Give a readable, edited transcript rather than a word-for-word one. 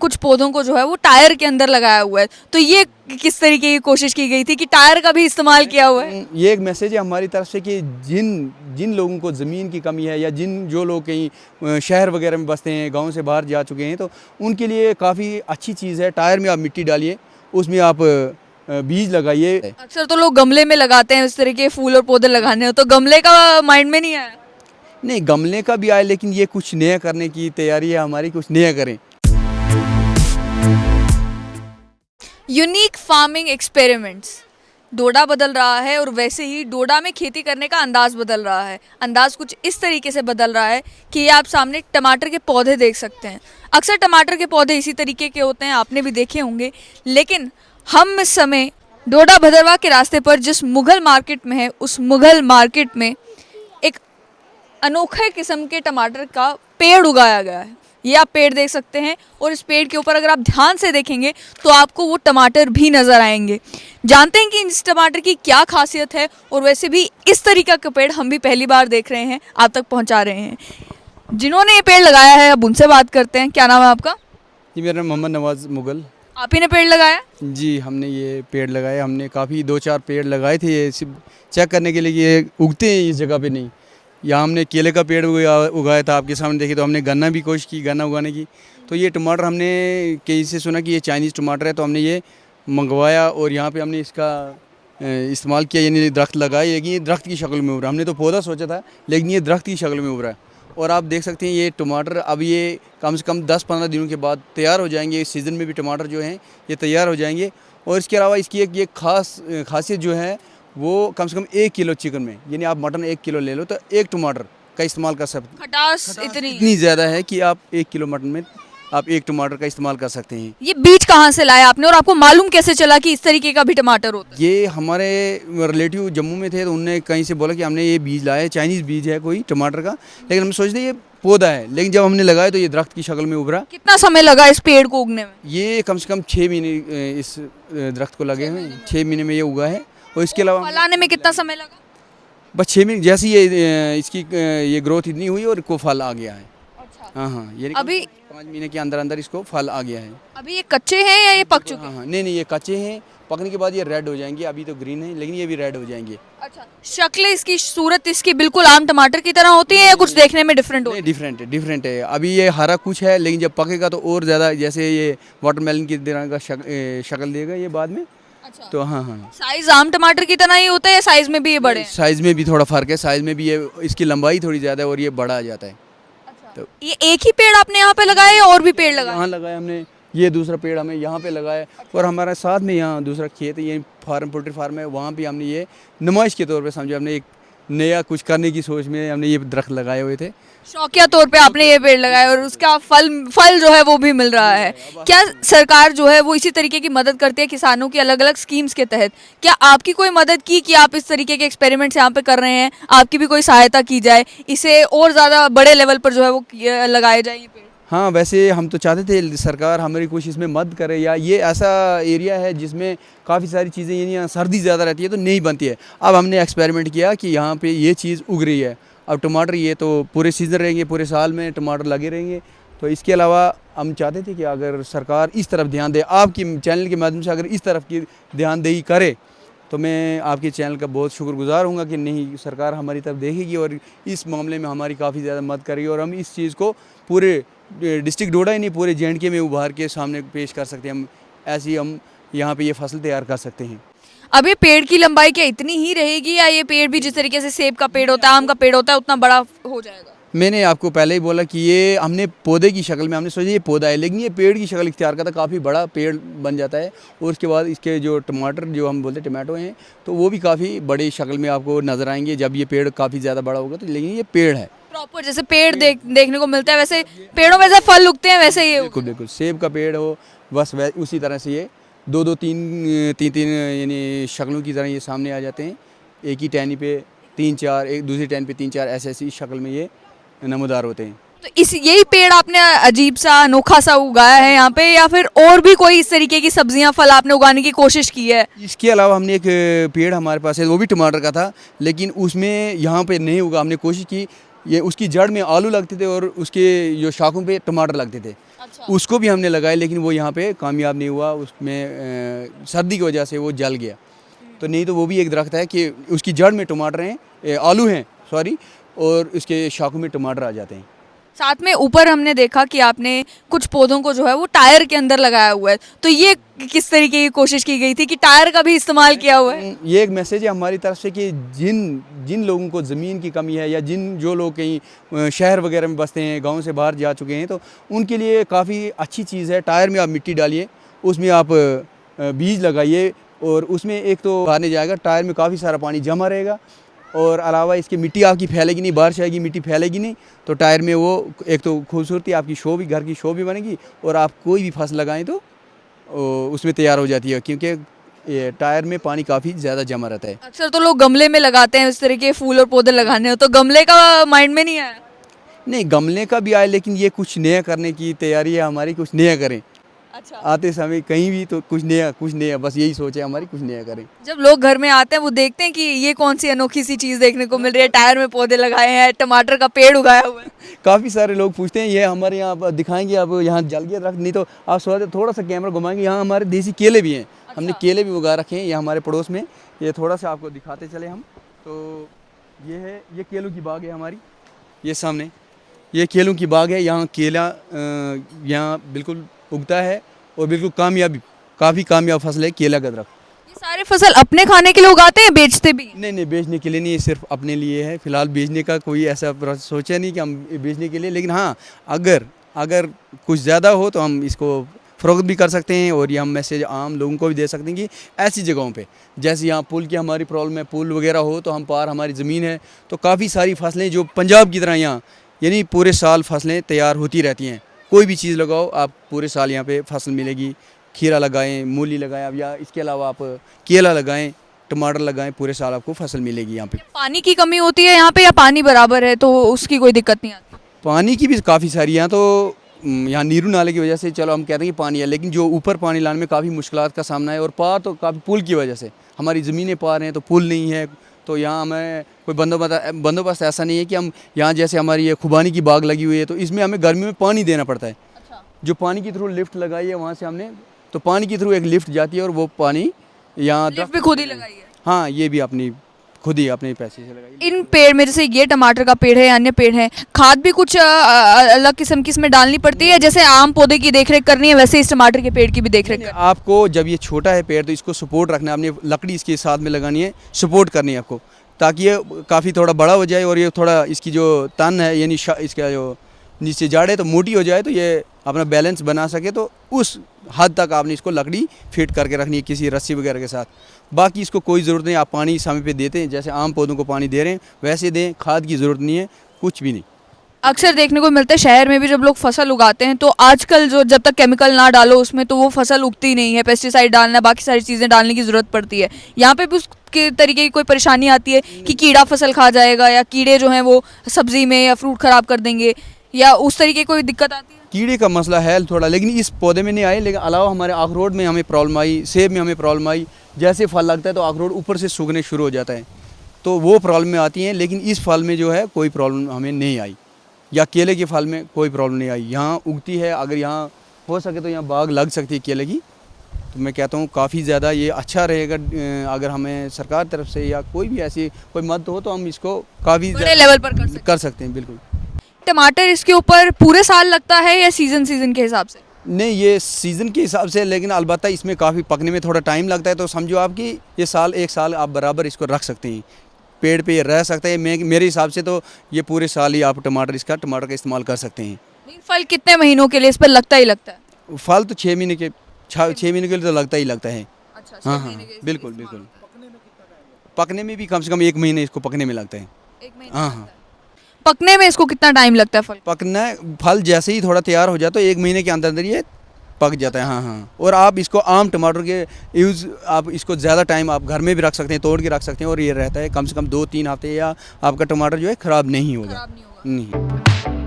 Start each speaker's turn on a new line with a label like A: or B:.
A: कुछ पौधों को जो है वो टायर के अंदर लगाया हुआ है, तो ये किस तरीके की कोशिश की गई थी कि टायर का भी इस्तेमाल किया हुआ है?
B: ये एक मैसेज है हमारी तरफ से कि जिन जिन लोगों को ज़मीन की कमी है या जो लोग कहीं शहर वगैरह में बसते हैं, गांव से बाहर जा चुके हैं, तो उनके लिए काफ़ी अच्छी चीज़ है। टायर में आप मिट्टी डालिए, उसमें आप बीज लगाइए।
A: अक्सर तो लोग गमले में लगाते हैं इस तरह के फूल और पौधे लगाने हो, तो गमले का माइंड में नहीं आया?
B: नहीं, गमले का भी आए, लेकिन ये कुछ नया करने की तैयारी है हमारी, कुछ नया करें।
A: यूनिक फार्मिंग एक्सपेरिमेंट्स, डोडा बदल रहा है और वैसे ही डोडा में खेती करने का अंदाज़ बदल रहा है। अंदाज़ कुछ इस तरीके से बदल रहा है कि ये आप सामने टमाटर के पौधे देख सकते हैं। अक्सर टमाटर के पौधे इसी तरीके के होते हैं, आपने भी देखे होंगे, लेकिन हम इस समय डोडा भदरवा के रास्ते पर जिस मुगल मार्केट में है, उस मुगल मार्केट में एक अनोखे किस्म के टमाटर का पेड़ उगाया गया है। ये आप पेड़ देख सकते हैं और इस पेड़ के ऊपर अगर आप ध्यान से देखेंगे तो आपको वो टमाटर भी नज़र आएंगे। जानते हैं कि इस टमाटर की क्या खासियत है, और वैसे भी इस तरीका का पेड़ हम भी पहली बार देख रहे हैं, आप तक पहुंचा रहे हैं। जिन्होंने ये पेड़ लगाया है अब उनसे बात करते हैं। क्या नाम है आपका?
B: जी, मेरा नाम मोहम्मद नवाज़ मुगल।
A: आप ही ने पेड़ लगाया?
B: जी, हमने ये पेड़ लगाए। हमने काफ़ी 2-4 पेड़ लगाए थे, ये सिर्फ चेक करने के लिए कि ये उगते हैं इस जगह पे नहीं। यहाँ हमने केले का पेड़ उगाया था, आपके सामने देखिए। तो हमने गन्ना भी कोशिश की, गन्ना उगाने की। तो ये टमाटर हमने कहीं से सुना कि ये चाइनीज़ टमाटर है, तो हमने ये मंगवाया और यहाँ पे हमने इसका इस्तेमाल किया, यानी दरख्त लगाए। लेकिन ये दरख्त की शक्ल में उभरा। हमने तो पौधा सोचा था, लेकिन ये दरख्त की शक्ल में उभरा है। और आप देख सकते हैं ये टमाटर अब ये कम से कम 10-15 दिनों के बाद तैयार हो जाएंगे। इस सीज़न में भी टमाटर जो हैं ये तैयार हो जाएंगे। और इसके अलावा इसकी एक ये खासियत जो है वो कम से कम 1 किलो चिकन में, यानी आप मटन 1 किलो ले लो तो 1 टमाटर का इस्तेमाल कर सकते हैं।
A: खटास
B: इतनी ज़्यादा है कि आप 1 किलो मटन में आप 1 टमाटर का इस्तेमाल कर सकते हैं।
A: ये बीज कहाँ से लाया आपने, और आपको मालूम कैसे चला कि इस तरीके का भी टमाटर होता है?
B: ये हमारे रिलेटिव जम्मू में थे, तो उनने कहीं से बोला कि हमने ये बीज लाया है, चाइनीज़ बीज है कोई टमाटर का, लेकिन हम सोचते ये पौधा है। लेकिन जब हमने लगाया तो ये दरख्त की शक्ल में उभरा।
A: कितना समय लगा इस पेड़ को उगने में?
B: ये कम से कम 6 महीने इस दरख्त को लगे हुए। 6 महीने में ये उगा है। और इसके अलावा
A: फल आने में कितना समय लगा?
B: बस 6 महीने जैसे ये इसकी ये ग्रोथ इतनी हुई और को फल आ गया है।
A: अच्छा।
B: हाँ, ये
A: अभी
B: 5 महीने के अंदर अंदर इसको फल आ गया है।
A: अभी ये कच्चे हैं या ये पक चुके हैं?
B: हाँ, नहीं, ये कच्चे हैं। पकने के बाद ये रेड हो जाएंगे। अभी तो ग्रीन है, लेकिन ये भी रेड हो जाएंगे।
A: अच्छा, शक्ल इसकी, सूरत इसकी बिल्कुल आम टमाटर की तरह होती है या कुछ देखने में डिफरेंट होती है?
B: डिफरेंट है। अभी ये हरा कुछ है, लेकिन जब पकेगा तो और ज़्यादा, जैसे ये वाटरमेलन की तरह का शक्ल देगा ये बाद में।
A: अच्छा।
B: तो हाँ,
A: साइज आम टमाटर की तरह ही होता है या साइज में भी ये बड़े हैं?
B: साइज़ में भी थोड़ा फ़र्क है। साइज़ में भी ये इसकी लंबाई थोड़ी ज़्यादा है और ये बड़ा आ जाता है।
A: तो ये एक ही पेड़ आपने यहाँ पे लगाया या और भी पेड़ लगाए?
B: यहाँ लगाया हमने, ये दूसरा पेड़ हमें यहाँ पे लगाया। और हमारे साथ में यहाँ दूसरा खेत है, ये फार्म, पोल्ट्री फार्म है, वहाँ भी हमने ये नुमाइश के तौर पे समझे, हमने एक नया कुछ करने की सोच में हमने ये दरख्त लगाए हुए थे।
A: शौकिया तौर पे आपने ये पेड़ लगाया और उसका फल जो है वो भी मिल रहा है। क्या सरकार जो है वो इसी तरीके की मदद करती है किसानों की अलग अलग स्कीम्स के तहत? क्या आपकी कोई मदद की कि आप इस तरीके के एक्सपेरिमेंट्स यहाँ पे कर रहे हैं, आपकी भी कोई सहायता की जाए, इसे और ज़्यादा बड़े लेवल पर जो है वो लगाए जाए ये पेड़?
B: हाँ, वैसे हम तो चाहते थे सरकार हमारी कुछ इसमें मदद करे, या ये ऐसा एरिया है जिसमें काफ़ी सारी चीज़ें, यानी यहाँ सर्दी ज़्यादा रहती है तो नहीं बनती है। अब हमने एक्सपेरिमेंट किया कि यहाँ पे ये चीज़ उग रही है। अब टमाटर ये तो पूरे सीज़न रहेंगे, पूरे साल में टमाटर लगे रहेंगे। तो इसके अलावा हम चाहते थे कि अगर सरकार इस तरफ ध्यान दे, आपकी चैनल के माध्यम से अगर इस तरफ की ध्यानदेही करे, तो मैं आपके चैनल का बहुत शुक्रगुजार हूँगा कि नहीं, सरकार हमारी तरफ देखेगी और इस मामले में हमारी काफ़ी ज़्यादा मदद करेगी और हम इस चीज़ को पूरे डिस्ट्रिक्ट डोडा ही नहीं, पूरे J&K में उभार के सामने पेश कर सकते हैं। हम ऐसी हम यहाँ पे ये फसल तैयार कर सकते हैं।
A: अब ये पेड़ की लंबाई क्या इतनी ही रहेगी या ये पेड़ भी जिस तरीके से सेब का पेड़ होता है, आम का पेड़ होता है, उतना बड़ा हो जाएगा?
B: मैंने आपको पहले ही बोला कि ये हमने पौधे की शक्ल में हमने सोचा ये पौधा है, लेकिन ये पेड़ की शक्ल इख्तियार करता, काफ़ी बड़ा पेड़ बन जाता है। और उसके बाद इसके जो टमाटर, जो हम बोलते हैं टमाटो हैं, तो वो भी काफ़ी बड़ी शक्ल में आपको नज़र आएंगे जब ये पेड़ काफ़ी ज़्यादा बड़ा होगा। तो लेकिन ये पेड़ है
A: प्रॉपर, जैसे पेड़ देखने को मिलता है वैसे पेड़ों में से फल उगते हैं वैसे ये
B: बिल्कुल सेब का पेड़ हो, बस उसी तरह से ये 2-2, 3-3 यानी शक्लों की तरह ये सामने आ जाते हैं। एक ही टहनी पे 3-4, एक दूसरी टहनी पे 3-4, ऐसी शक्ल में ये नमूदार होते हैं।
A: तो यही पेड़ आपने अजीब सा अनोखा सा उगाया है यहाँ पे, या फिर और भी कोई इस तरीके की सब्जियां फल आपने उगाने की कोशिश की है?
B: इसके अलावा हमने एक पेड़ हमारे पास है, वो भी टमाटर का था, लेकिन उसमें यहाँ पे नहीं उगा। हमने कोशिश की, ये उसकी जड़ में आलू लगते थे और उसके जो शाखों पे टमाटर लगते थे। उसको भी हमने लगाया, लेकिन वो यहाँ पे कामयाब नहीं हुआ, उसमें सर्दी की वजह से वो जल गया। तो नहीं तो वो भी एक दरख्त है कि उसकी जड़ में टमाटर हैं, आलू हैं सॉरी, और उसके शाखों में टमाटर आ जाते हैं।
A: साथ में ऊपर हमने देखा कि आपने कुछ पौधों को जो है वो टायर के अंदर लगाया हुआ है, तो ये किस तरीके की कोशिश की गई थी कि टायर का भी इस्तेमाल किया हुआ है?
B: ये एक मैसेज है हमारी तरफ से कि जिन जिन लोगों को ज़मीन की कमी है, या जो लोग कहीं शहर वगैरह में बसते हैं, गांव से बाहर जा चुके हैं, तो उनके लिए काफ़ी अच्छी चीज़ है। टायर में आप मिट्टी डालिए, उसमें आप बीज लगाइए, और उसमें एक तो आने जाएगा, टायर में काफ़ी सारा पानी जमा रहेगा, और अलावा इसकी मिट्टी आपकी फैलेगी नहीं, बारिश आएगी मिट्टी फैलेगी नहीं, तो टायर में वो एक तो खूबसूरती, आपकी शो भी, घर की शो भी बनेगी, और आप कोई भी फसल लगाएं तो उसमें तैयार हो जाती है, क्योंकि ये टायर में पानी काफ़ी ज़्यादा जमा रहता है।
A: अक्सर तो लोग गमले में लगाते हैं इस तरह के फूल और पौधे लगाने हो, तो गमले का माइंड में नहीं आया?
B: नहीं, गमले का भी आए, लेकिन ये कुछ नया करने की तैयारी है हमारी, कुछ नया करें।
A: अच्छा।
B: आते समय कहीं भी तो कुछ नया, बस यही सोच है हमारी, कुछ नया करें।
A: जब लोग घर में आते हैं वो देखते हैं कि ये कौन सी अनोखी सी चीज़ देखने को मिल रही है, टायर में पौधे लगाए हैं, टमाटर का पेड़ उगाया हुआ है।
B: काफ़ी सारे लोग पूछते हैं, ये हमारे यहाँ आप दिखाएंगे, अब यहाँ जल गया दरख्त, नहीं तो आप थोड़ा सा कैमरा घुमाएंगे, यहाँ हमारे देसी केले भी हैं। हमने केले भी उगा रखे हैं, ये हमारे पड़ोस में, ये थोड़ा सा आपको दिखाते चले हम। तो ये केलों की बाग है हमारी, ये सामने ये केलों की बाग है। यहाँ केला यहाँ बिल्कुल उगता है, और बिल्कुल काफ़ी कामयाब फसल है केला का दरख्त।
A: ये सारे फसल अपने खाने के लिए उगाते हैं, बेचते भी?
B: नहीं, बेचने के लिए नहीं, सिर्फ अपने लिए है। फिलहाल बेचने का कोई ऐसा सोचा नहीं कि हम बेचने के लिए, लेकिन हाँ, अगर कुछ ज़्यादा हो तो हम इसको फ़रोख्त भी कर सकते हैं, और ये हम मैसेज आम लोगों को भी दे सकते हैं कि ऐसी जगहों पे, जैसे यहाँ पुल की हमारी प्रॉब्लम है, पुल वगैरह हो तो हम पार हमारी ज़मीन है, तो काफ़ी सारी फसलें जो पंजाब की तरह यहाँ यानी पूरे साल फसलें तैयार होती रहती हैं। कोई भी चीज़ लगाओ आप पूरे साल यहाँ पे फसल मिलेगी। खीरा लगाएं, मूली लगाएं, अब या इसके अलावा आप केला लगाएं, टमाटर लगाएं, पूरे साल आपको फसल मिलेगी यहाँ पे।
A: पानी की कमी होती है यहाँ पे या पानी बराबर है तो उसकी कोई दिक्कत नहीं आती?
B: पानी की भी काफ़ी सारी यहाँ तो यहाँ नीरू नाले की वजह से चलो हम कहते हैं कि पानी है, लेकिन जो ऊपर पानी लाने में काफ़ी मुश्किलात का सामना है, और पार तो काफ़ी पुल की वजह से हमारी ज़मीनें पार हैं, तो पुल नहीं है, तो यहाँ हमें कोई बंदोबस्त ऐसा नहीं है कि हम यहाँ, जैसे हमारी ये खुबानी की बाग लगी हुई है, तो इसमें हमें गर्मी में पानी देना पड़ता है।
A: अच्छा।
B: जो पानी के थ्रू लिफ्ट लगाई है वहाँ से हमने, तो पानी के थ्रू एक लिफ्ट जाती है, और वो पानी यहाँ
A: लिफ्ट भी खुद ही लगाई है?
B: हाँ, ये भी खुद ही अपने पैसे से लगाई।
A: इन पेड़ में जैसे ये टमाटर का पेड़ है, अन्य पेड़ है, खाद भी कुछ अलग किस्म की इसमें डालनी पड़ती है? जैसे आम पौधे की देखरेख करनी है वैसे इस टमाटर के पेड़ की भी देखरेख करनी है?
B: आपको जब ये छोटा है पेड़, तो इसको सपोर्ट रखना है, आपने लकड़ी इसके साथ में लगानी है, सपोर्ट करनी है आपको, ताकि ये काफ़ी थोड़ा बड़ा हो जाए, और ये थोड़ा इसकी जो तन है यानी इसका जो नीचे जड़ है तो मोटी हो जाए, तो ये अपना बैलेंस बना सके, तो उस हद तक आपने इसको लकड़ी फिट करके रखनी है किसी रस्सी वगैरह के साथ। बाकी इसको कोई ज़रूरत नहीं, आप पानी समय पे देते हैं, जैसे आम पौधों को पानी दे रहे हैं वैसे दें, खाद की ज़रूरत नहीं है, कुछ भी नहीं।
A: अक्सर देखने को मिलता है शहर में भी जब लोग फसल उगाते हैं तो आजकल जो जब तक केमिकल ना डालो उसमें तो वो फसल उगती नहीं है, पेस्टिसाइड डालना, बाकी सारी चीज़ें डालने की ज़रूरत पड़ती है। यहाँ पे भी उसके तरीके की कोई परेशानी आती है कि कीड़ा फसल खा जाएगा, या कीड़े जो हैं वो सब्ज़ी में या फ्रूट ख़राब कर देंगे, या उस तरीके की कोई दिक्कत आती है?
B: कीड़े का मसला है थोड़ा, लेकिन इस पौधे में नहीं आए, लेकिन अलावा हमारे अखरोट में हमें प्रॉब्लम आई, सेब में हमें प्रॉब्लम आई। जैसे फल लगता है तो अखरोट ऊपर से सूखने शुरू हो जाता है, तो वो प्रॉब्लम में आती हैं, लेकिन इस फल में जो है कोई प्रॉब्लम हमें नहीं आई, या केले के फल में कोई प्रॉब्लम नहीं आई। यहाँ उगती है, अगर यहाँ हो सके तो यहाँ बाग लग सकती है केले की, तो मैं कहता हूँ काफ़ी ज़्यादा ये अच्छा रहेगा। अगर हमें सरकार तरफ से या कोई भी ऐसी कोई मदद हो तो हम इसको काफ़ी
A: बड़े लेवल पर कर
B: सकते हैं। बिल्कुल।
A: टमाटर इसके ऊपर पूरे साल लगता है या सीज़न के हिसाब से?
B: नहीं, ये सीज़न के हिसाब से, लेकिन अलबत्ता इसमें काफ़ी पकने में थोड़ा टाइम लगता है, तो समझो आप कि ये एक साल आप बराबर इसको रख सकते हैं, पेड़ पे ये रह सकता है। मेरे हिसाब से तो ये पूरे साल ही आप टमाटर का इस्तेमाल कर सकते हैं।
A: फल कितने महीनों के लिए इस पर लगता ही लगता है?
B: फल तो 6 महीने के 6 महीने के लिए तो लगता ही लगता है।
A: अच्छा,
B: हाँ, बिल्कुल। पकने में भी कम से कम 1 महीने इसको पकने में लगता है।
A: 1 महीना?
B: हाँ।
A: पकने में इसको कितना टाइम लगता है
B: फल जैसे ही थोड़ा तैयार हो जाता है 1 महीने के अंदर ये पक जाता है। हाँ। और आप इसको आम टमाटर के आप इसको ज़्यादा टाइम आप घर में भी रख सकते हैं, तोड़ के रख सकते हैं, और ये रहता है कम से कम 2-3 हफ्ते, या आपका टमाटर जो है ख़राब नहीं होगा।
A: नहीं।